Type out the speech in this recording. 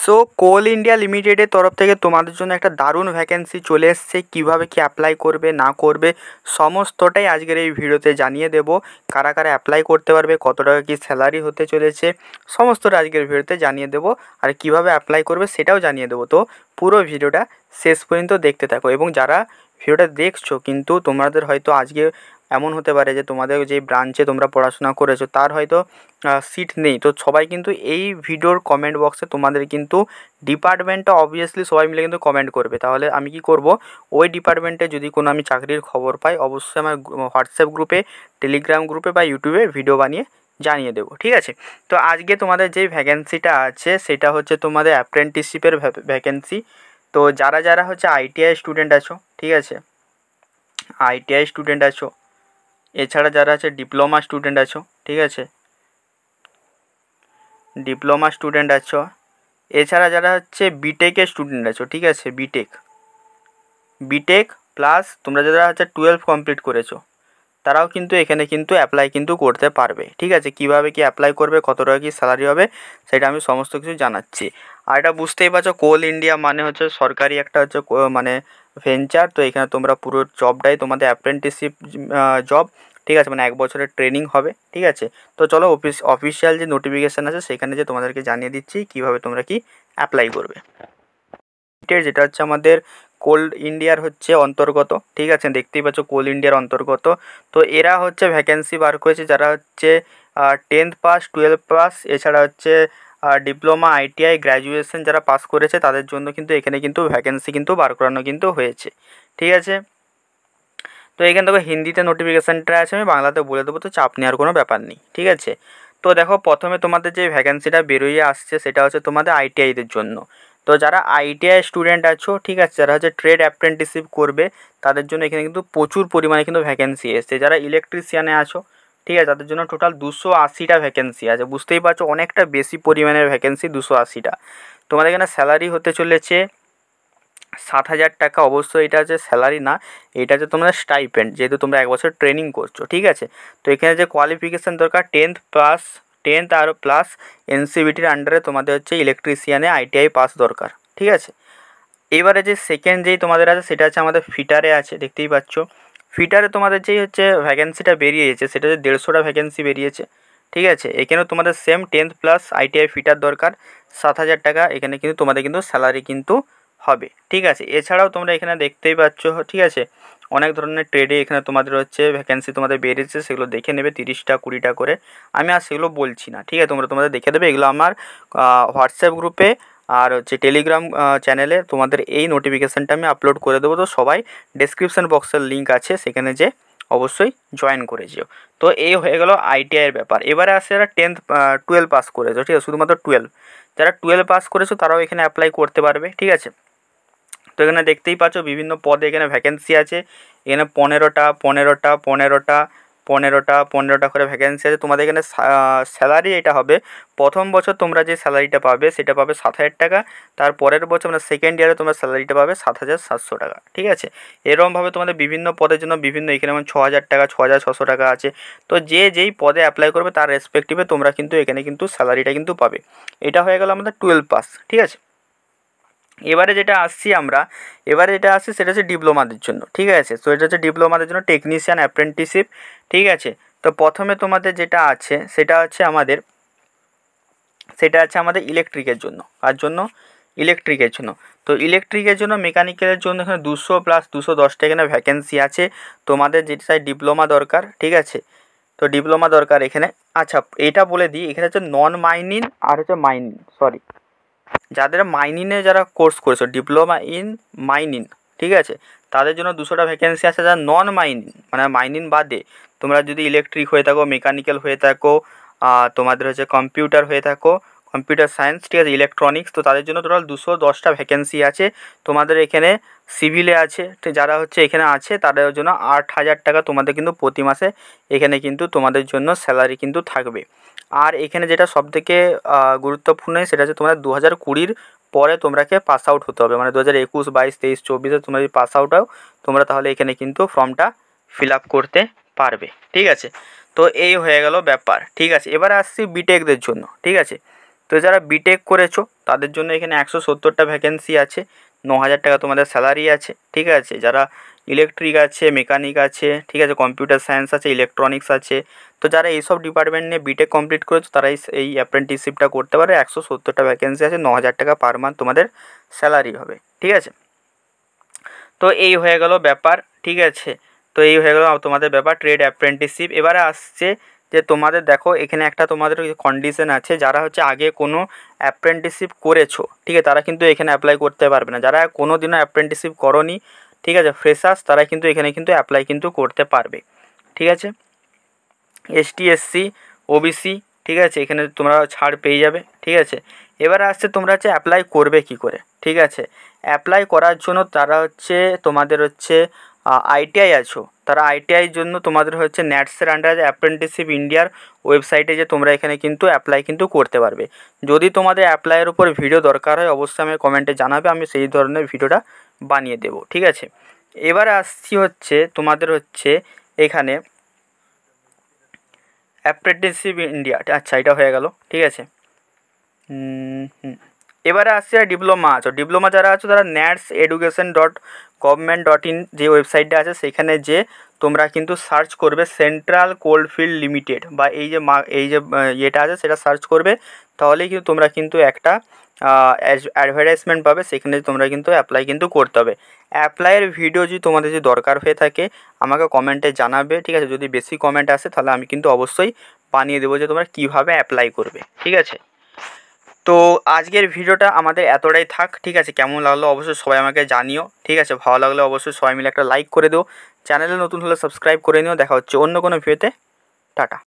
So কোল India লিমিটেডের তরফ থেকে তোমাদের জন্য একটা দারুণ ভ্যাকেন্সি চলে এসছে। কীভাবে কি অ্যাপ্লাই করবে না করবে সমস্তটাই আজকের এই ভিডিওতে জানিয়ে দেবো। কারা কারা অ্যাপ্লাই করতে পারবে, কত টাকা কি স্যালারি হতে চলেছে, সমস্তটা আজকের ভিডিওতে জানিয়ে দেবো। আর কীভাবে অ্যাপ্লাই করবে সেটাও জানিয়ে দেবো। তো পুরো ভিডিওটা শেষ পর্যন্ত দেখতে থাকো। এবং যারা ভিডিওটা দেখছো কিন্তু তোমাদের হয়তো আজকে এমন হতে পারে যে তোমাদের যে ব্রাঞ্চে তোমরা পড়াশোনা করেছো তার হয়তো সিট নেই, তো সবাই কিন্তু এই ভিডিওর কমেন্ট বক্সে তোমাদের কিন্তু ডিপার্টমেন্টটা অবভিয়াসলি সবাই মিলে কিন্তু কমেন্ট করবে। তাহলে আমি কি করব, ওই ডিপার্টমেন্টে যদি কোনো আমি চাকরির খবর পাই অবশ্যই আমার হোয়াটসঅ্যাপ গ্রুপে, টেলিগ্রাম গ্রুপে বা ইউটিউবে ভিডিও বানিয়ে জানিয়ে দেবো, ঠিক আছে। তো আজকে তোমাদের যেই ভ্যাকেন্সিটা আছে সেটা হচ্ছে তোমাদের অ্যাপ্রেন্টিসশিপের ভ্যাকেন্সি। তো যারা যারা হচ্ছে আইটিআই স্টুডেন্ট আছো, ঠিক আছে, আইটিআই স্টুডেন্ট আছো, এছাড়া যারা আছে ডিপ্লোমা স্টুডেন্ট আছো, ঠিক আছে, ডিপ্লোমা স্টুডেন্ট আছো, এছাড়া যারা হচ্ছে বিটেকের স্টুডেন্ট আছো, ঠিক আছে, বিটেক প্লাস তোমরা যারা হচ্ছে 12 কমপ্লিট করেছো তারাও কিন্তু এখানে কিন্তু অ্যাপ্লাই কিন্তু করতে পারবে, ঠিক আছে। কীভাবে কি অ্যাপ্লাই করবে, কত টাকা কি স্যালারি হবে সেটা আমি সমস্ত কিছু জানাচ্ছি। আর এটা বুঝতেই পারছো, কোল ইন্ডিয়া মানে হচ্ছে সরকারি একটা হচ্ছে মানে ভেঞ্চার। তো এখানে তোমরা পুরো জবটাই তোমাদের অ্যাপ্রেন্টিসশিপ জব, ঠিক আছে, মানে 1 বছরের ট্রেনিং হবে, ঠিক আছে। তো চলো অফিসিয়াল যে নোটিফিকেশান আছে সেখানে যে তোমাদেরকে জানিয়ে দিচ্ছি কীভাবে তোমরা কি অ্যাপ্লাই করবে। যেটা হচ্ছে আমাদের কোল ইন্ডিয়ার হচ্ছে অন্তর্গত, ঠিক আছে, দেখতেই পাচ্ছ কোল ইন্ডিয়ার অন্তর্গত। তো এরা হচ্ছে ভ্যাকেন্সি বার করেছে যারা হচ্ছে 10th পাস, 12 পাস, এছাড়া হচ্ছে ডিপ্লোমা, আইটিআই, গ্র্যাজুয়েশন যারা পাস করেছে তাদের জন্য কিন্তু এখানে কিন্তু ভ্যাকেন্সি কিন্তু বার করানো কিন্তু হয়েছে, ঠিক আছে। তো এখানে দেখো হিন্দিতে নোটিফিকেশানটা আছে, আমি বাংলাতে বলে দেবো, তো চাপ নেওয়ার কোনো ব্যাপার নেই, ঠিক আছে। তো দেখো প্রথমে তোমাদের যে ভ্যাকেন্সিটা বেরোয় আসছে সেটা হচ্ছে তোমাদের আইটিআইদের জন্য। তো যারা আইটিআই স্টুডেন্ট আছো, ঠিক আছে, যারা হচ্ছে ট্রেড অ্যাপ্রেন্টিসশিপ করবে তাদের জন্য এখানে কিন্তু প্রচুর পরিমাণে কিন্তু ভ্যাকেন্সি এসছে। যারা ইলেকট্রিশিয়ানে আছো, ঠিক আছে, তাদের জন্য টোটাল 280টা ভ্যাকেন্সি আছে। বুঝতেই পারছো অনেকটা বেশি পরিমাণের ভ্যাকেন্সি, 280টা। তোমাদের এখানে স্যালারি হতে চলেছে 7,000 টাকা। অবশ্যই এটা হচ্ছে স্যালারি না, এটা হচ্ছে তোমাদের স্টাইপেন্ড, যেহেতু তোমরা 1 বছর ট্রেনিং করছো, ঠিক আছে। তো এখানে যে কোয়ালিফিকেশান দরকার 10th আর প্লাস এনসিভিটির আন্ডারে তোমাদের হচ্ছে ইলেকট্রিশিয়ানে আইটিআই পাস দরকার, ঠিক আছে। এবারে যে সেকেন্ড যেই তোমাদের আছে সেটা হচ্ছে আমাদের ফিটারে আছে, দেখতেই পাচ্ছ। ফিটারে তোমাদের যেই হচ্ছে ভ্যাকেন্সিটা বেরিয়েছে সেটা হচ্ছে 150টা ভ্যাকেন্সি বেরিয়েছে, ঠিক আছে। এখানেও তোমাদের same 10th plus ITI fitter দরকার, 7,000 টাকা এখানে কিন্তু তোমাদের কিন্তু স্যালারি কিন্তু হবে, ঠিক আছে। এছাড়াও তোমরা এখানে দেখতেই পাচ্ছ, ঠিক আছে, অনেক ধরনের ট্রেডে এখানে তোমাদের হচ্ছে ভ্যাকেন্সি তোমাদের বেরিয়েছে, সেগুলো দেখে নেবে 30টা 20টা করে। আমি আর সেগুলো বলছি না, ঠিক আছে, তোমাদের দেখে দেবে। এগুলো আমার হোয়াটসঅ্যাপ গ্রুপে আর হচ্ছে টেলিগ্রাম চ্যানেলে তোমাদের এই নোটিফিকেশানটা আমি আপলোড করে দেবো। তো সবাই ডেসক্রিপশান বক্সের লিঙ্ক আছে সেখানে যে অবশ্যই জয়েন করে যেও। তো এই হয়ে গেল আইটিআইয়ের ব্যাপার। এবারে আসে যারা 12 পাস করেছো, ঠিক আছে, শুধুমাত্র 12, যারা 12 পাস করেছো তারাও এখানে অ্যাপ্লাই করতে পারবে, ঠিক আছে। তো এখানে দেখতেই পাচ্ছ বিভিন্ন পদে এখানে ভ্যাকেন্সি আছে। এখানে 15টা করে ভ্যাকেন্সি আছে। তোমাদের এখানে স্যালারি এটা হবে, প্রথম বছর তোমরা যে স্যালারিটা পাবে সেটা পাবে 7,000 টাকা। তার পরের বছর মানে সেকেন্ড ইয়ারে তোমরা স্যালারিটা পাবে 7,700 টাকা, ঠিক আছে। এরকমভাবে তোমাদের বিভিন্ন পদের জন্য বিভিন্ন, এখানে যেমন 6,000 টাকা, 6,600 টাকা আছে। তো যে যেই পদে অ্যাপ্লাই করবে তার রেসপেক্টিভে তোমরা কিন্তু এখানে কিন্তু স্যালারিটা কিন্তু পাবে। এটা হয়ে গেল আমাদের 12 পাস, ঠিক আছে। এবারে যেটা আসছি সেটা হচ্ছে ডিপ্লোমাদের জন্য, ঠিক আছে। তো এটা হচ্ছে ডিপ্লোমাদের জন্য টেকনিশিয়ান অ্যাপ্রেন্টিসশিপ, ঠিক আছে। তো প্রথমে তোমাদের যেটা আছে সেটা হচ্ছে আমাদের ইলেকট্রিকের জন্য। কার জন্য? ইলেকট্রিকের জন্য। তো ইলেকট্রিকের জন্য, মেকানিক্যালের জন্য এখানে 200 প্লাস 210টা এখানে ভ্যাকেন্সি আছে। তোমাদের যেটা ডিপ্লোমা দরকার, ঠিক আছে, তো ডিপ্লোমা দরকার এখানে। আচ্ছা এটা বলে দিই, এখানে হচ্ছে নন মাইনিং আর হচ্ছে মাইনিং, যাদের মাইনিংয়ে যারা কোর্স করেছো, ডিপ্লোমা ইন মাইনিং, ঠিক আছে, তাদের জন্য 200টা ভ্যাকেন্সি আছে। যারা নন মাইনিং মানে মাইনিং বাদে তোমরা যদি ইলেকট্রিক হয়ে থাকো, মেকানিক্যাল হয়ে থাকো, তোমাদের হচ্ছে কম্পিউটার হয়ে থাকো, কম্পিউটার সায়েন্স, ঠিক আছে, ইলেকট্রনিক্স, তো তাদের জন্য টোটাল 210টা ভ্যাকেন্সি আছে। তোমাদের এখানে সিভিলে আছে, যারা হচ্ছে এখানে আছে তাদের জন্য 8,000 টাকা তোমাদের কিন্তু প্রতি মাসে এখানে কিন্তু তোমাদের জন্য স্যালারি কিন্তু থাকবে। আর এখানে যেটা সবথেকে গুরুত্বপূর্ণ সেটা হচ্ছে তোমাদের 2020 পরে তোমরাকে পাস আউট হতে হবে, মানে 2021, 22, 23, 24 তোমরা যদি পাস আউট হও তোমরা তাহলে এখানে কিন্তু ফর্মটা ফিল আপ করতে পারবে, ঠিক আছে। তো এই হয়ে গেল ব্যাপার, ঠিক আছে। এবারে আসছি বিটেকদের জন্য, ঠিক আছে। তো যারা বিটেক করেছো তাদের জন্য এখানে 170টা ভ্যাকেন্সি আছে, 9,000 টাকা তোমাদের স্যালারি আছে, ঠিক আছে। যারা ইলেকট্রিক আছে, মেকানিক আছে, ঠিক আছে, কম্পিউটার সায়েন্স আছে, ইলেকট্রনিক্স আছে, তো যারা এইসব ডিপার্টমেন্ট নিয়ে বিটেক কমপ্লিট করেছো তারা এই অ্যাপ্রেন্টিসশিপটা করতে পারে। 170টা ভ্যাকেন্সি আছে, 9,000 টাকা পার মান্থ তোমাদের স্যালারি হবে, ঠিক আছে। তো এই হয়ে গেল ব্যাপার, ঠিক আছে। তো এই হয়ে গেল তোমাদের ব্যাপার ট্রেড অ্যাপ্রেন্টিসশিপ। এবারে আসছে যে তোমাদের দেখো এখানে একটা তোমাদের কন্ডিশন আছে, যারা হচ্ছে আগে কোনো অ্যাপ্রেন্টিসশিপ করেছো, ঠিক আছে, তারা কিন্তু এখানে অ্যাপ্লাই করতে পারবে না। যারা কোনো দিনও অ্যাপ্রেন্টিসশিপ করোনি, ঠিক আছে, ফ্রেশার্স, তারা কিন্তু এখানে কিন্তু অ্যাপ্লাই কিন্তু করতে পারবে, ঠিক আছে। এসটি, এসসি, ওবিসি, ঠিক আছে, এখানে তোমরা ছাড় পেয়ে যাবে, ঠিক আছে। এবারে আসছে তোমরা হচ্ছে অ্যাপ্লাই করবে কি করে, ঠিক আছে। অ্যাপ্লাই করার জন্য তারা হচ্ছে তোমাদের হচ্ছে আইটিআই আছো, তারা আইটিআইয়ের জন্য তোমাদের হচ্ছে ন্যাটসের আন্ডারে অ্যাপ্রেন্টিসশিপ ইন্ডিয়ার ওয়েবসাইটে যে তোমরা এখানে কিন্তু অ্যাপ্লাই কিন্তু করতে পারবে। যদি তোমাদের অ্যাপ্লাইয়ের উপর ভিডিও দরকার হয় অবশ্যই আমি কমেন্টে জানাবে, আমি সেই ধরনের ভিডিওটা বানিয়ে দেবো, ঠিক আছে। এবারে আসছি হচ্ছে তোমাদের হচ্ছে এখানে অ্যাপ্রেন্টিসশিপ ইন্ডিয়া, আচ্ছা এটা হয়ে গেল, ঠিক আছে। এবারে আসছে ডিপ্লোমা আছো, ডিপ্লোমা যারা আছো তারা nats.education.government.in যে ওয়েবসাইটটা আছে সেখানে যে তোমরা কিন্তু সার্চ করবে সেন্ট্রাল কোলফিল্ড লিমিটেড, বা এই যে ইয়েটা আছে সেটা সার্চ করবে, তাহলেই কিন্তু তোমরা কিন্তু একটা অ্যাডভার্টাইজমেন্ট পাবে, সেখানে তোমরা কিন্তু অ্যাপ্লাই কিন্তু করতে হবে। অ্যাপ্লাইয়ের ভিডিও যদি তোমাদের যদি দরকার হয়ে থাকে আমাকে কমেন্টে জানাবে, ঠিক আছে। যদি বেশি কমেন্ট আসে তাহলে আমি কিন্তু অবশ্যই বানিয়ে দেবো যে তোমরা কীভাবে অ্যাপ্লাই করবে, ঠিক আছে। তো আজকের ভিডিওটা আমাদের এতটাই থাক, ঠিক আছে। কেমন লাগলো অবশ্যই সবাই আমাকে জানিও, ঠিক আছে। ভালো লাগলে অবশ্যই সবাই মিলে একটা লাইক করে দিও, চ্যানেলে নতুন হলে সাবস্ক্রাইব করে নিও। দেখা হচ্ছে অন্য কোনো ভিডিওতে, টাটা।